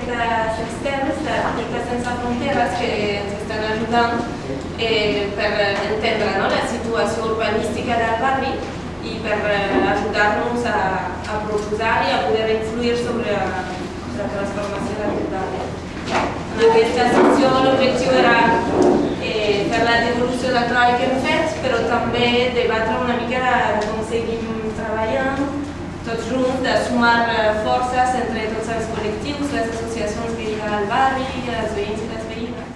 arquitectes externs d'Arquitectes Sense Fronteres que ens estan ajudant per entendre la situació urbanística del barri i per ajudar-nos a proposar i a poder influir sobre la transformació d'aquest barri. En aquesta sessió l'objectiu era fer la devolució del treball que hem fet, però també debatre una mica de com seguim treballant tots junts, de sumar forces entre tots els col·lectius, les associacions que hi ha al barri, els veïns i les veïnes.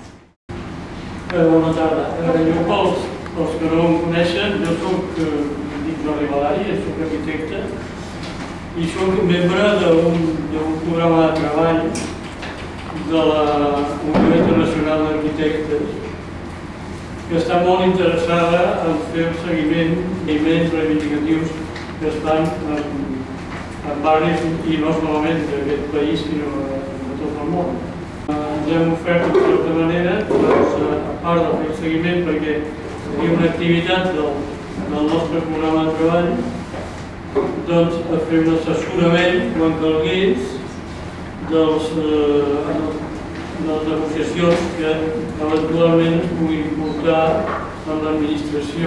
Bona tarda. Jo, pels que no em coneixen, jo soc Jordi Balari, soc arquitecte i soc membre d'un programa de treball de la Unió Internacional d'Arquitectes que està molt interessada en fer el seguiments reivindicatius que es fan en barris i no solament d'aquest país sinó de tot el món. Ens hem ofert de certa manera, a part de fer el seguiment perquè seria una activitat del nostre programa de treball, doncs a fer un assessorament quan calgués de les negociacions que eventualment es puguin portar amb l'administració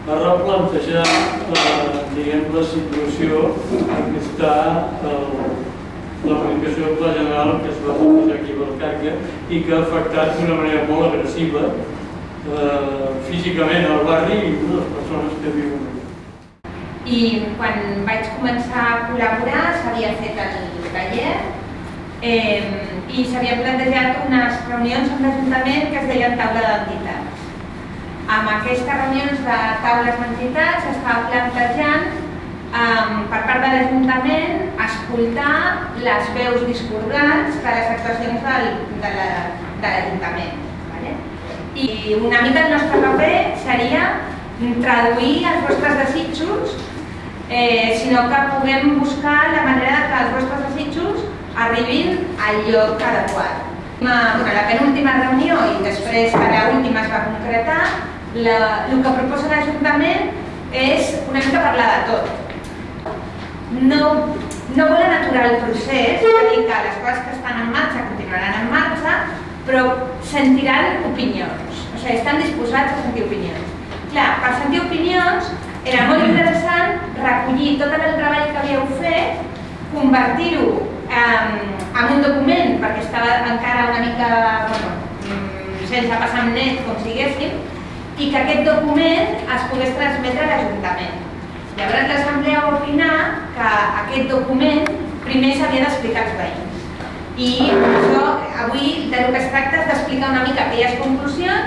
a replantejar la situació en què està la modificació del Pla General que es va plantejar aquí a Vallcarca i que ha afectat d'una manera molt agressiva físicament al barri i a les persones que viuen allà. I quan vaig començar a col·laborar s'havia fet el taller i s'havien plantejat unes reunions amb l'Ajuntament que es deien taula d'entitats. Amb aquestes reunions de taules d'entitats s'estava plantejant per part de l'Ajuntament escoltar les veus discordants de les actuacions de l'Ajuntament. I una mica el nostre paper seria traduir els vostres desitjos, sinó que puguem buscar la manera que els vostres desitjos arribin al lloc adequat. La penúltima reunió i després a l'última es va concretar, el que proposa l'Ajuntament és una mica parlar de tot. No volen aturar el procés, és a dir, que les coses que estan en marxa continuaran en marxa, però sentiran opinions, o sigui, estan disposats a sentir opinions. Clar, per sentir opinions era molt interessant recollir tot el treball que havíeu fet, convertir-ho en un document, perquè estava encara una mica sense passar amb net, com siguéssim, i que aquest document es pogués transmetre a l'Ajuntament. Llavors l'Assemblea va opinar que aquest document primer s'havia d'explicar als veïns. I això, avui, del que es tracta és d'explicar una mica aquelles conclusions,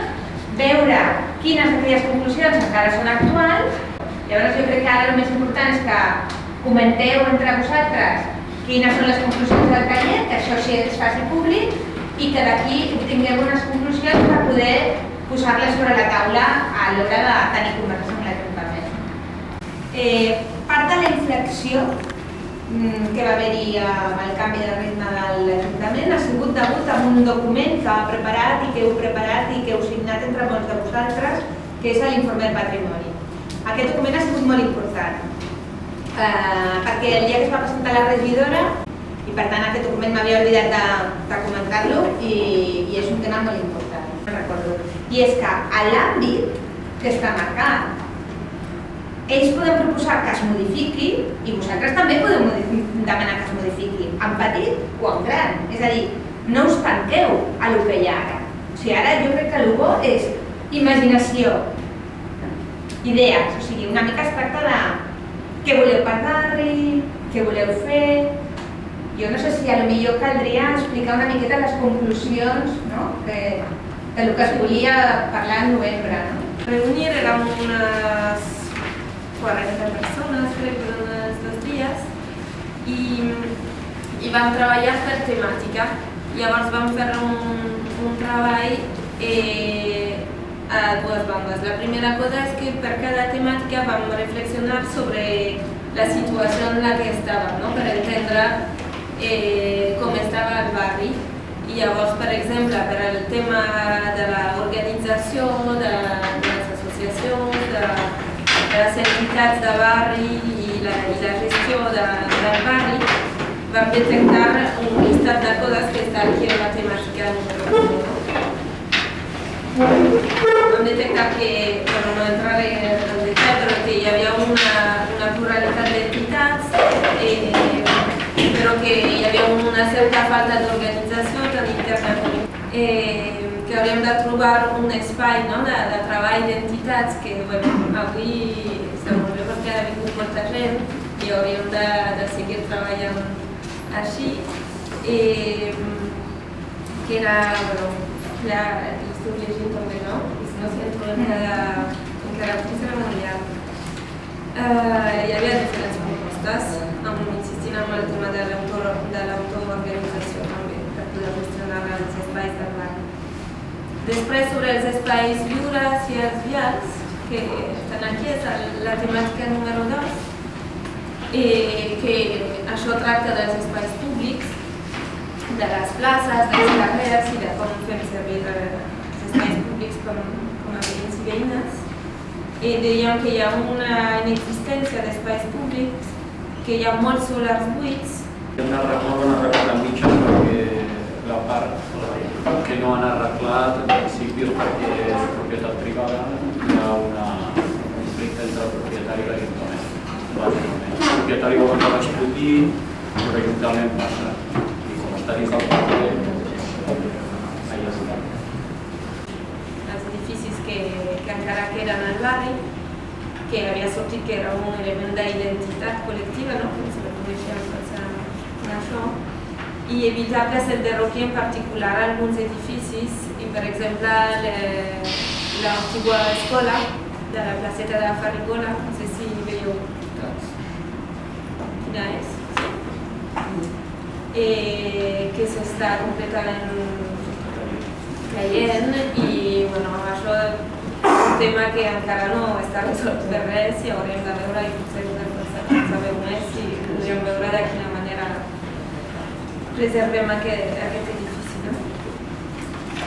veure quines d'aquelles conclusions encara són actuals. Llavors jo crec que ara el més important és que comenteu entre vosaltres quines són les conclusions del taller, que això sí es faci públic i que d'aquí obtinguem unes conclusions per poder posar-les sobre la taula a l'hora de tenir converses amb l'Ajuntament. Part de la inflexió que va haver-hi amb el canvi de ritme de l'Ajuntament ha sigut degut a un document que ha preparat i que heu preparat i que heu signat entre molts de vosaltres, que és l'informe del patrimoni. Aquest document ha sigut molt important, perquè el dia que es va presentar la regidora, i per tant aquest document m'havia oblidat de comentar-lo, i és un tema molt important, no recordo. I és que a l'àmbit que està marcat, ells poden proposar que es modifiqui i vosaltres també podeu demanar que es modifiqui, en petit o en gran. És a dir, no us tanqueu a lo que hi ha ara. O sigui, ara jo crec que el bo és imaginació, idees, o sigui, una mica es tracta de què voleu per barri, què voleu fer. Jo no sé si potser caldria explicar una miqueta les conclusions del que es volia parlar en novembre. Reunir érem unes 40 persones, crec, durant els 2 dies i vam treballar per temàtica. Llavors vam fer un treball a 2 bandes. La primera cosa és que per cada temàtica vam reflexionar sobre la situació en la que estàvem, per entendre com estava el barri. I llavors, per exemple, per al tema de l'organització, de les associacions, de les entitats de barri i la gestió del barri, vam detectar un listado de cosas que está aquí en la temática número 1. Vam detectar que, bueno, no entraré en detalle, pero que hi havia una pluralitat d'entitats, però que hi havia una certa falta d'organització tant interna com que hauríem de trobar un espai de treball d'entitats que avui està molt bé perquè ha vingut molta gent i hauríem de seguir treballant així. Que era, ja l'estic llegint també, no? I si no sento encara era molt llarg. Hi havia diferents propostes, insistint en el tema de l'autoorganització també, per poder gestionar els espais del barri. Després, sobre els espais lliures i els vials, que estan aquí, és la temàtica número 2, que això tracta dels espais públics, de les places, dels carrers i de com fem servir els espais públics com a veïns i veïnes. Dèiem que hi ha una inexistència d'espais públics, que hi ha molts solars buits. Hem arreglat en mitja perquè la part que no han arreglat en principi és perquè és propietat privada, hi ha un conflicte entre el propietari i l'Ajuntament. El propietari vol que l'explotir, però l'Ajuntament passa. I com està dins del parc, allà està. Els edificis que encara queden al barri, que havia sortit que era un element d'identitat col·lectiva, no? Com se la coneixem en això, i evitar que s'enderroqui en particular alguns edificis, per exemple l'antiga escola de la placeta de la Farigola, no sé si veieu tots. Quina és? Que s'està completament caient i això és un tema que encara no està resolt per res i haurem de veure i potser podem saber més i podríem veure de quina manera preservem aquest edifici.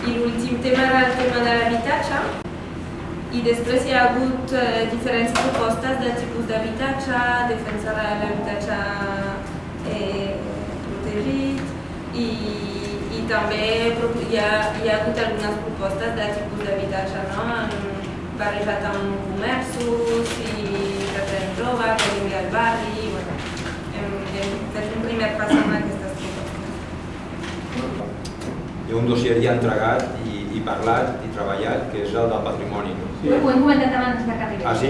I l'últim tema era el tema de l'habitatge i després hi ha hagut diferents propostes de tipus d'habitatge, defensar l'habitatge protegit i també hi ha hagut algunes propostes de tipus d'habitatge barrejat amb comerços i que gent jove, que vingui al barri. Hem fet un primer pas amb aquestes propostes. Hi ha un dossier ja entregat i parlat i treballat, que és el del patrimoni. Ho hem comentat abans de que Ah, sí?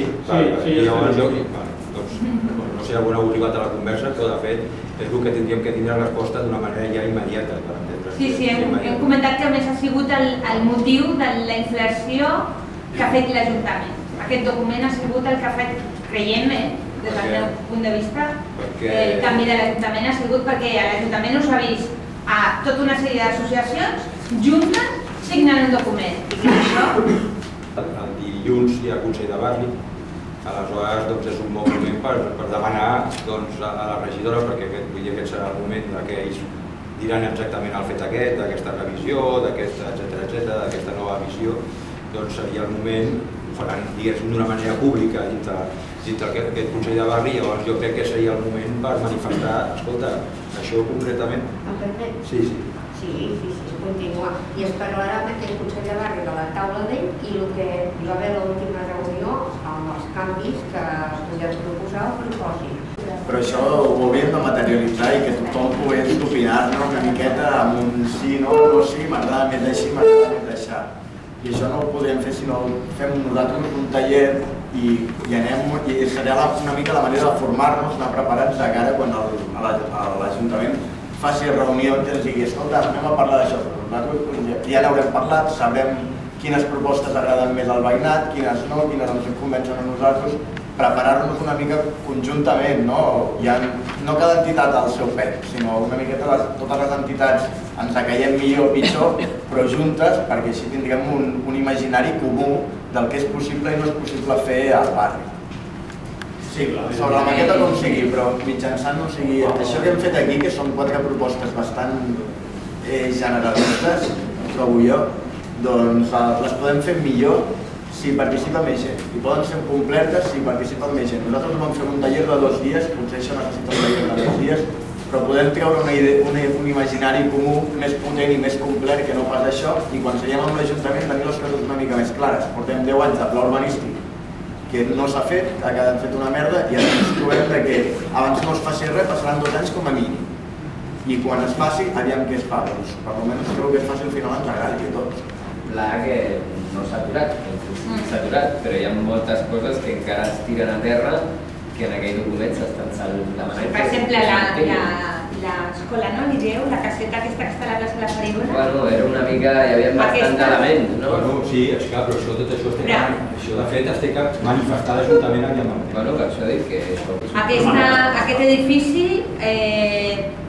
Sí, Llavors, doncs, no sé, algun ha obligat a la conversa, però de fet és el que tindríem que tindre resposta d'una manera ja immediata, per entendre. Sí, hem comentat que a més ha sigut el motiu de la inflació que ha fet l'Ajuntament. Aquest document ha sigut el que ha fet, creiem, des del meu punt de vista, el canvi de l'Ajuntament ha sigut perquè l'Ajuntament us ha vist a tota una sèrie d'associacions juntes signant un document. El dilluns hi ha Consell de Barri, aleshores és un bon moment per demanar a la regidora, perquè aquest serà el moment que ells diran exactament el fet d'aquesta revisió, d'aquesta nova visió, doncs seria el moment, ho faran d'una manera pública dintre aquest Consell de Barri, llavors jo crec que seria el moment per manifestar, escolta, això concretament... Em permet? Sí. Sí, continua. I es parlarà amb aquest Consell de Barri de la taula d'ell i el que hi va haver l'última reunió amb els canvis que podem proposar o proposi. Però això ho hauríem de materialitzar i que tothom pogués opinar-ne una miqueta amb un sí, no sí, m'agrada més així, m'agrada més d'aixà. I això no ho podem fer si no fem nosaltres un taller i serà una mica la manera de formar-nos, anar preparats de cara quan l'Ajuntament faci reunions i ens digui, escolta, anem a parlar d'això. Nosaltres ja n'haurem parlat, sabrem quines propostes agraden més al veïnat, quines no, quines ens convencen a nosaltres, preparar-nos una mica conjuntament, no cada entitat al seu pet, sinó una miqueta totes les entitats ens acaiem millor o pitjor, però juntes, perquè així tindrem un imaginari comú del que és possible i no és possible fer al barri. Sí, sobre la maqueta com sigui, però mitjançant, o sigui, això que hem fet aquí, que són 4 propostes bastant generalistes, trobo jo, doncs les podem fer millor si participa més gent. I poden ser completes si participa més gent. Nosaltres vam fer un taller de 2 dies, potser això necessita un taller de 2 dies, però podem treure un imaginari comú més potent i més complet que no pas això, i quan seguim amb l'Ajuntament tenir les coses una mica més clares. Portem 10 anys de pla urbanístic que no s'ha fet, ha quedat fet una merda, i ara ens trobem que abans no es faci res, passaran 2 anys com a mínim. I quan es faci, aviam què es fa. Doncs, per almenys crec que es faci al final ens agradi a tots. Pla que no s'ha aturat, s'ha aturat, però hi ha moltes coses que encara es tiren a terra que en aquell document s'estan demanant. Per exemple, l'escola, no? Li dieu, la caseta aquesta que està a la plaça de la Farigola. Bueno, era una mica, hi havia bastant elements, no? Bueno, sí, és clar, però tot això de fet es té que manifestar l'Ajuntament aquí amb el temps. Bueno, per això dic que això... Aquest edifici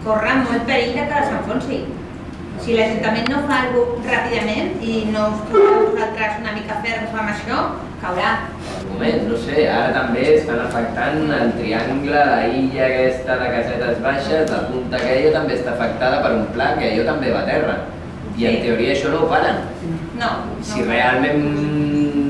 corre molt perill de que s'enfonsi. Si l'Ajuntament no fa alguna cosa ràpidament i no us poseu vosaltres una mica ferms amb això, caurà. Un moment, no sé, ara també estan afectant el triangle, la illa aquesta de casetes baixes, la punta aquella també està afectada per un pla que allò també va a terra. I en teoria això no ho paren. No. Si realment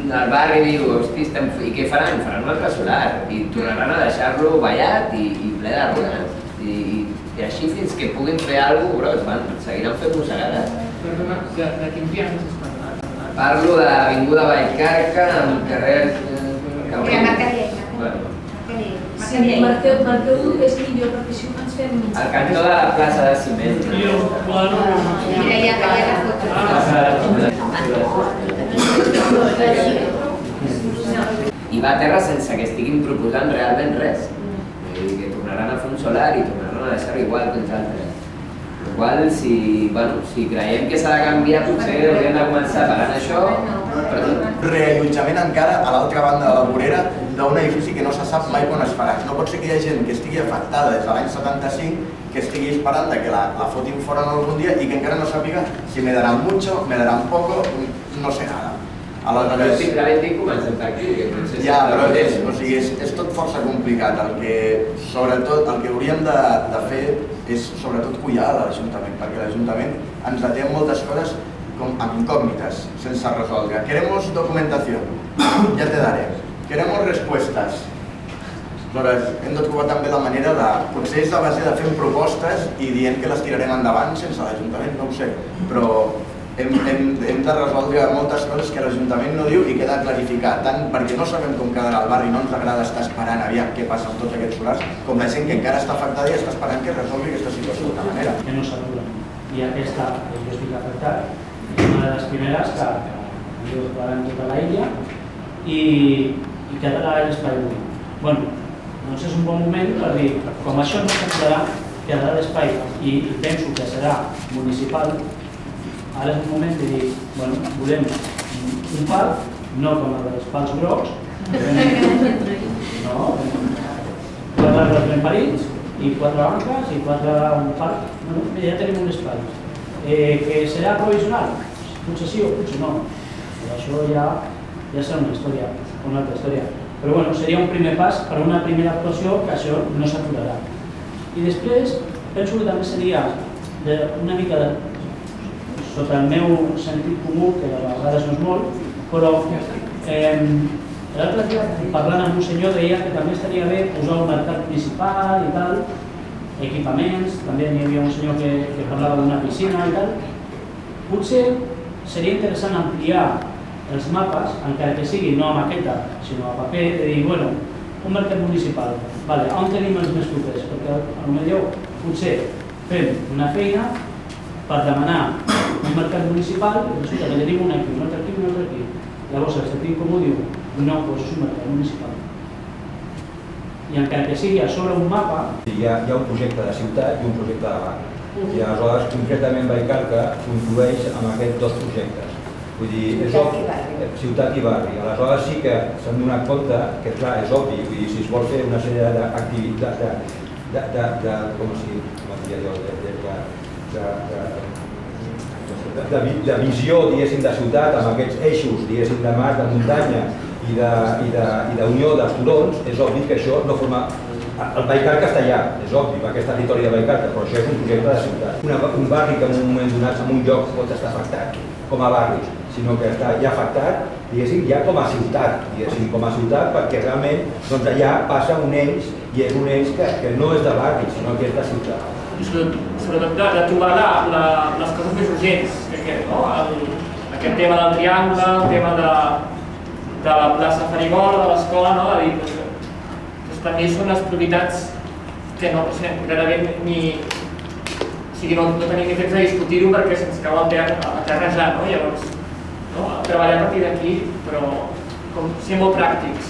el barri diu, hosti, i què faran? Faran un altre solar i tornaran a deixar-lo ballat i ple de runes. I així fins que puguin fer alguna cosa, seguiran fent mossegades. Perdona, de quin viatge s'està parlant? Parlo de l'Avinguda Vallcarca, amb carrers... Sí, marqueu el que és millor, perquè si ho ens fem mig. Al cantó de la plaça de Ciment. Mira, ja veia la foto. I va a terra sense que estiguin proposant realment res. Vull dir que tornaran a fer un solar i tornaran a deixar-ho igual que els altres. Igual, si creiem que s'ha de canviar, potser hauríem de començar parant això. Reallotjament encara a l'altra banda de la vorera d'un edifici que no se sap mai quan es farà. No pot ser que hi ha gent que estigui afectada des de l'any 75 que estigui esperant que la fotin fora algun dia i que encara no sàpiga si me daran mucho, me daran poco, no sé nada. Però simplement dic comencem per aquí. Ja, però és tot força complicat. Sobretot el que hauríem de fer és sobretot collar a l'Ajuntament, perquè l'Ajuntament ens deté moltes coses com amb incògnites, sense resoldre. Queremos documentación, ya te daré. Queremos respuestas. Aleshores, hem de trobar també la manera de... Potser és a base de fer propostes i dient que les tirarem endavant sense l'Ajuntament, no ho sé, però hem de resoldre moltes coses que l'Ajuntament no diu i que ha de clarificar, tant perquè no sabem com quedarà el barri, no ens agrada estar esperant aviam què passa amb tots aquests solars, com la gent que encara està afectada i està esperant que es resolgui aquesta situació d'alguna manera. Que no s'atura. I aquesta, jo estic afectat, és una de les primeres que han declarat tota la illa i quedarà l'espai buit. Bueno, doncs és un bon moment per dir, com això no s'aturarà, quedarà l'espai i penso que serà municipal. Ara és un moment de dir, bueno, volem un parc, no com el dels pals grocs, no, 4 arbres ben parits i 4 banques i 4 un parc, bueno, ja tenim un espai. Que serà provisional? Potser sí o potser no, però això ja serà una altra història. Però bueno, seria un primer pas per una primera actuació que això no s'aturarà. I després penso que també seria una mica sota el meu sentit comú, que a vegades no és molt, però l'altre dia, parlant amb un senyor, deia que també estaria bé posar un mercat municipal i tal, equipaments, també hi havia un senyor que parlava d'una piscina i tal. Potser seria interessant ampliar els mapes, encara que sigui no a maqueta, sinó a paper, de dir, bueno, un mercat municipal, vale, on tenim els més propers? Perquè potser potser fem una feina per demanar un mercat municipal i resulta que tenim un aquí, un altre aquí, un altre aquí. Llavors el sentit comú diu, no, doncs és un mercat municipal. I encara que sigui a sobre un mapa... Hi ha un projecte de ciutat i un projecte de barri. I aleshores, concretament, Vallcarca conflueix amb aquests dos projectes. Vull dir, ciutat i barri. Aleshores sí que s'han donat compte que, clar, és obvi, vull dir, si es vol fer una sèrie d'activitats, de visió, diguéssim, de ciutat, amb aquests eixos, diguéssim, de mar, de muntanya i d'unió dels turons, és obvi que això no forma... El Vallcarca està allà, és obvi, perquè és territori de Vallcarca, però això és un projecte de ciutat. Un barri que en un moment donat, en un lloc, pot estar afectat com a barri, sinó que està ja afectat, diguéssim, ja com a ciutat, diguéssim, com a ciutat, perquè realment allà passa un eix, i és un eix que no és de barri, sinó que és de ciutat. sobretot de trobar les coses més urgents que aquest, no? Aquest tema del triangle, el tema de la plaça Farigola, de l'escola, no? De dir, doncs també són les prioritats que no, gairebé ni... O sigui, no tenim ni temps de discutir-ho perquè se'ns cau a terra ja, no? Llavors, treballar a partir d'aquí, però ser molt pràctics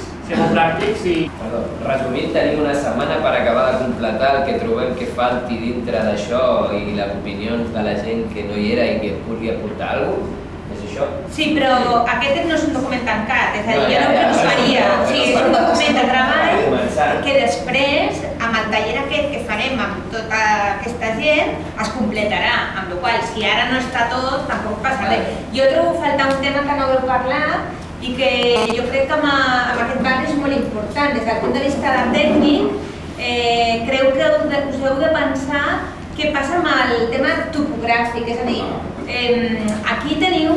i... Perdó, resumint, tenim una setmana per acabar de completar el que trobem que falti dintre d'això i les opinions de la gent que no hi era i que pugui aportar alguna cosa. És això? Sí, però aquest no és un document tancat, és a dir, jo no ho faria. O sigui, és un document de treball que després, amb el taller aquest que farem amb tota aquesta gent, es completarà, amb la qual cosa, si ara no està tot, tampoc passa res. Jo trobo faltar un tema que no heu parlat i que jo crec que amb aquest barri és molt important. Des del punt de vista tècnic, creu que us heu de pensar què passa amb el tema topogràfic, és a dir, aquí teniu...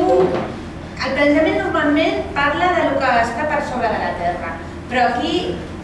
El planejament normalment parla del que està per sobre de la terra, però aquí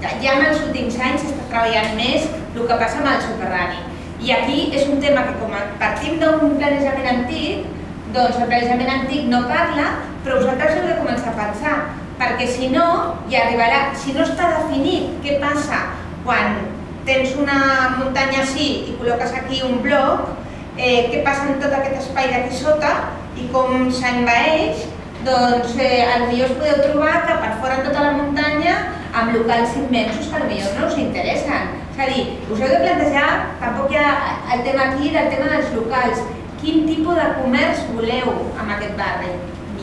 ja en els últims anys s'està treballant més el que passa amb el soterrani. I aquí és un tema que, com partim d'un planejament antic, doncs el planejament antic no parla, però vosaltres heu de començar a pensar, perquè si no, ja arribarà, si no està definit què passa quan tens una muntanya així i col·loques aquí un bloc, què passa en tot aquest espai d'aquí sota i com s'envaeix, doncs potser us podeu trobar que per fora en tota la muntanya amb locals immensos que potser no us interessen. És a dir, us heu de plantejar, tampoc hi ha el tema aquí del tema dels locals, quin tipus de comerç voleu en aquest barri.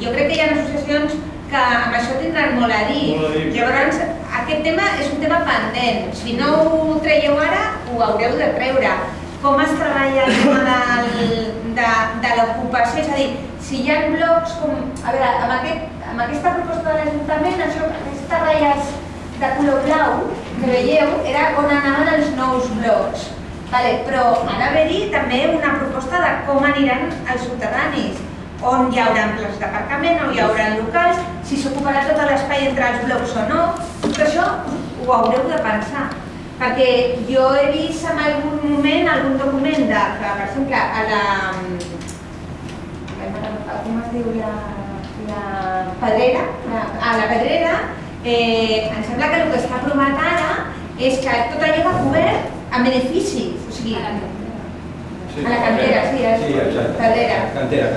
Jo crec que hi ha associacions que amb això tindran molt a dir. Llavors, aquest tema és un tema pendent. Si no ho traieu ara, ho haureu de treure. Com es treballa el tema de l'ocupació? És a dir, si hi ha blocs com... A veure, amb aquesta proposta de l'Ajuntament, aquestes ratlles de color blau que veieu era on anaven els nous blocs. Però ha d'haver-hi també una proposta de com aniran els soterranis, on hi haurà places d'aparcament, on hi haurà locals, si s'ocuparà tot l'espai entre els blocs o no. Tot això ho haureu de pensar. Perquè jo he vist en algun moment algun document que, per exemple, a la... com es diu? La Pedrera. A la Pedrera, em sembla que el que està aprovat ara és que tot allò va cobert amb edificis. O sigui, a la cantera, sí, Pedrera. Cantera.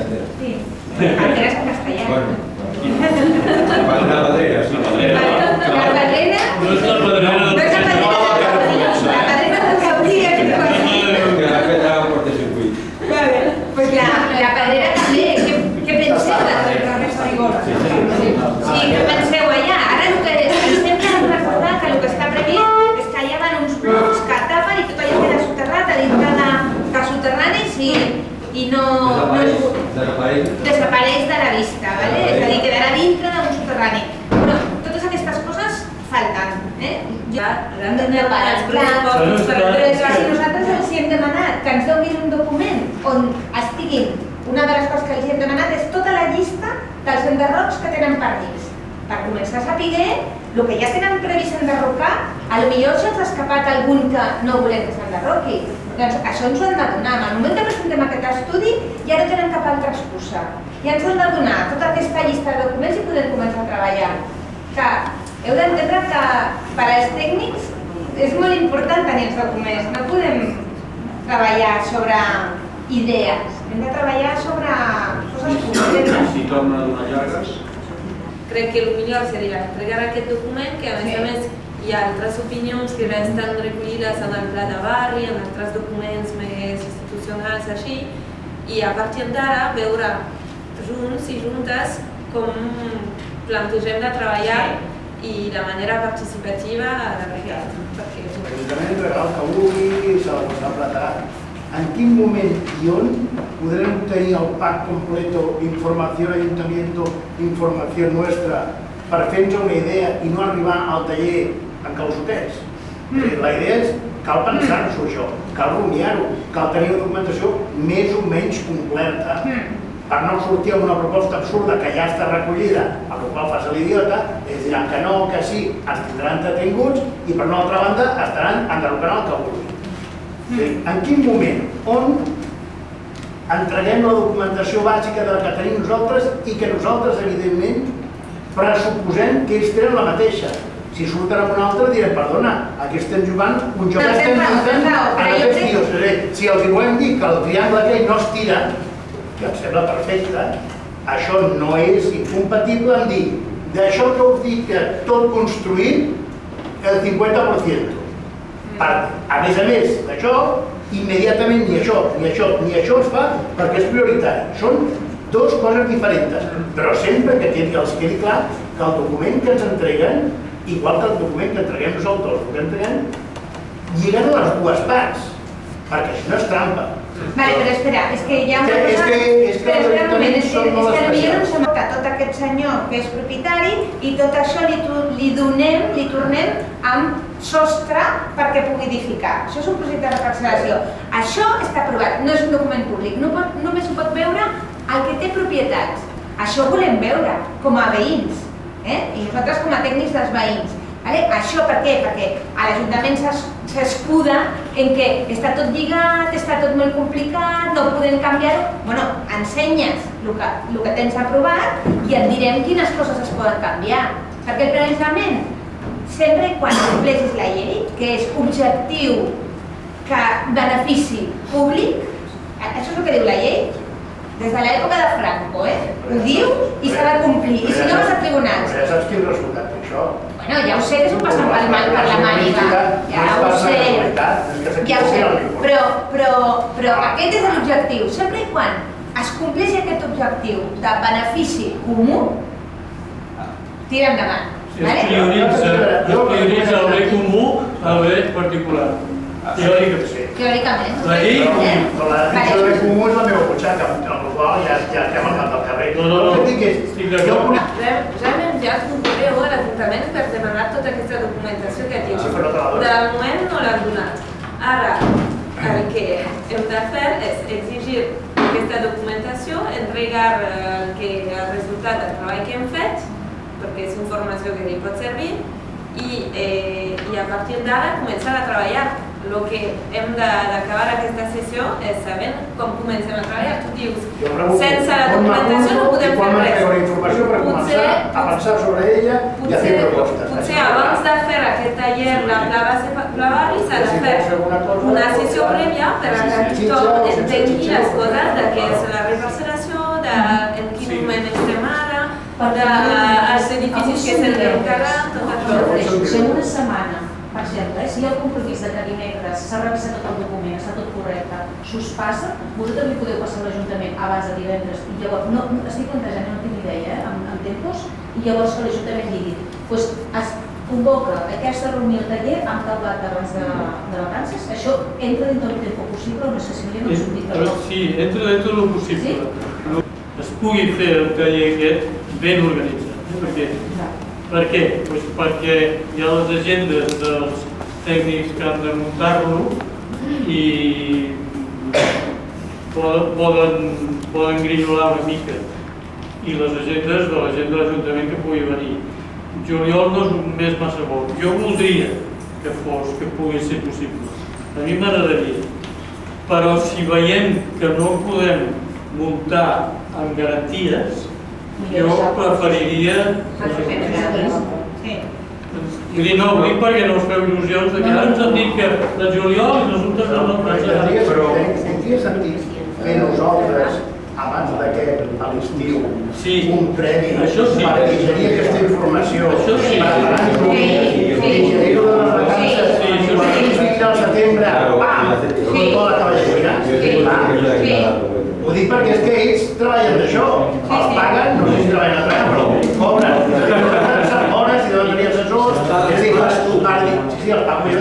Sí, cantera és en castellà. La Pedrera, sí. La Pedrera... No és la Pedrera No és la Pedrera. La Pedrera del Cauria, que ha fet un cortocircuit. Doncs la Pedrera també. Què penseu de Farigola? Sí, què penseu allà? Ara sempre hem de recordar que el que està previst és que allà van uns blocs que tapen i tot allò queda soterrat a dintre de soterranis i no... Desapareix de la vista, és a dir, quedarà dintre d'un soterrani. Però totes aquestes coses falten. Han de preparar els pressupostos per Però si nosaltres els hem demanat que ens donin un document on estiguin, una de les coses que els hem demanat és tota la llista dels enderrocs que tenen permís. Per començar a saber el que ja tenen previst enderrocar, potser se'ns ha escapat algun que no volem que s'enderroqui. Doncs això ens ho han de donar. En el moment que presentem aquest estudi ja no tenen cap altra excusa. Ja ens han de donar tota aquesta llista de documents i podem començar a treballar. Que heu d'entendre que per als tècnics és molt important tenir els documents. No podem treballar sobre idees, hem de treballar sobre coses concretes. Si torna a donar llargues... Crec que el millor seria entregar aquest document, que a més hi ha altres opinions que ja estan recollides en el pla de barri, en altres documents més institucionals així, i a partir d'ara veure junts i juntes com plantegem de treballar i de manera participativa a la veritat. L'Ajuntament entregarà el que vulgui, s'ha de posar platat. En quin moment i on podrem obtenir el pack completo, informació ayuntamiento, informació nuestra, per fer-nos una idea i no arribar al taller encalçotets? La idea és, cal pensar-nos això, cal rumiar-ho, cal tenir una documentació més o menys completa per no sortir amb una proposta absurda que ja està recollida, a la qual fas l'idiota, ells diran que no, que sí, ens tindran entretinguts i per una altra banda estaran enderrocant el que vulguin. En quin moment, on entreguem la documentació bàsica de la que tenim nosaltres i que nosaltres, evidentment, pressuposem que ells tenen la mateixa. Si surten amb un altre direm, perdona, aquí estem jugant un joc que estem jugant a aquests tios. Si els volem dir que el triangle aquell no es tira, que em sembla perfecte, això no és incompatible amb dir d'això que us dic que tot construït el 50%. A més d'això, immediatament ni això es fa perquè és prioritari. Són dues coses diferents, però sempre que els quedi clar que el document que ens entreguen, igual que el document que entreguem nosaltres, el que entreguem, lliguen les dues parts, perquè això no és trampa. Vale, però espera, és que hi ha una cosa... És que els ajuntaments són molt especials. especials. No s'ha notat tot aquest senyor que és propietari i tot això li tornem amb sostre perquè pugui edificar. Això és un projecte de parcel·lació. Això està aprovat, no és un document públic, només ho pot veure el que té propietats. Això ho volem veure com a veïns, i nosaltres com a tècnics dels veïns. Això per què? Perquè l'Ajuntament s'escuda en que està tot lligat, està tot molt complicat, no podem canviar-ho. Bueno, ensenyes el que tens aprovat i et direm quines coses es poden canviar. Perquè precisament, sempre quan compleixis la llei, que és objectiu que benefici públic, això és el que diu la llei, des de l'època de Franco, ho diu i s'ha de complir, i si no vas a tribunals. Ja saps quin resultat té això? Bueno, ja ho sé que s'ho passen per la màniga, ja ho sé, però aquest és l'objectiu. Sempre i quan es compleixi aquest objectiu de benefici comú, tira endavant. Es prioritza el bé comú al bé particular. Teòricament. La llei Però la definició de bé comú és la meva butxaca, amb la qual ja estem al cap del carrer. estic d'acord. Ja hem enviat un correu a l'Ajuntament per demanar tota aquesta documentació que diu. De moment no l'han donat. Ara, el que hem de fer és exigir aquesta documentació, entregar el resultat del treball que hem fet, perquè és informació que li pot servir, i a partir d'ara començar a treballar. El que hem d'acabar aquesta sessió és sabent com comencem a treballar. Tu dius, sense la documentació no podem fer res. La informació per començar a pensar sobre ella i a fer propostes. Potser abans de fer aquest taller la base Barri s'ha de fer una sessió prèvia per a que tothom entengui les coses de què és la reparcel·lació, en quin moment estem ara, dels edificis que s'han d'encarregar, tot això. Si en una setmana, per exemple, si hi ha el compromís de que dimecres s'ha revisat tot el document, està tot correcte, s'us passa, vosaltres li podeu passar a l'Ajuntament abans de divendres, i llavors, no estic plantejant, no tinc idea, amb tempos, i llavors que l'Ajuntament digui, doncs es convoca aquesta reunió taller amb tal data abans de vacances, això entra dintre del temps possible o no sé si no us ho dic que no? Sí, entra dintre del possible. Es pugui fer el taller aquest ben organitzat. Per què? Perquè hi ha les agendes dels tècnics que han de muntar-lo i poden grinyolar una mica, i les agendes de la gent de l'Ajuntament que pugui venir. Juliol no és un mes massa bo. Jo voldria que pugui ser possible. A mi m'agradaria. Però si veiem que no podem muntar amb garanties, jo preferiria... Vull dir, no, ho dic perquè no us feu il·lusions de que ara ens han dit que de juliol i resulta que no pensarà. Però tindria sentit fer nosaltres, abans d'aquest a l'estiu, un premi per digerir aquesta informació, preparant-ho, digerir-ho de les vacances, per fins al setembre, tota la cavalleria. Ho dic perquè és que ells treballen d'això, els paguen, no sé si treballen a treballar, però cobren, hores i deuen tenir assessors, és a dir, sí, el pago jo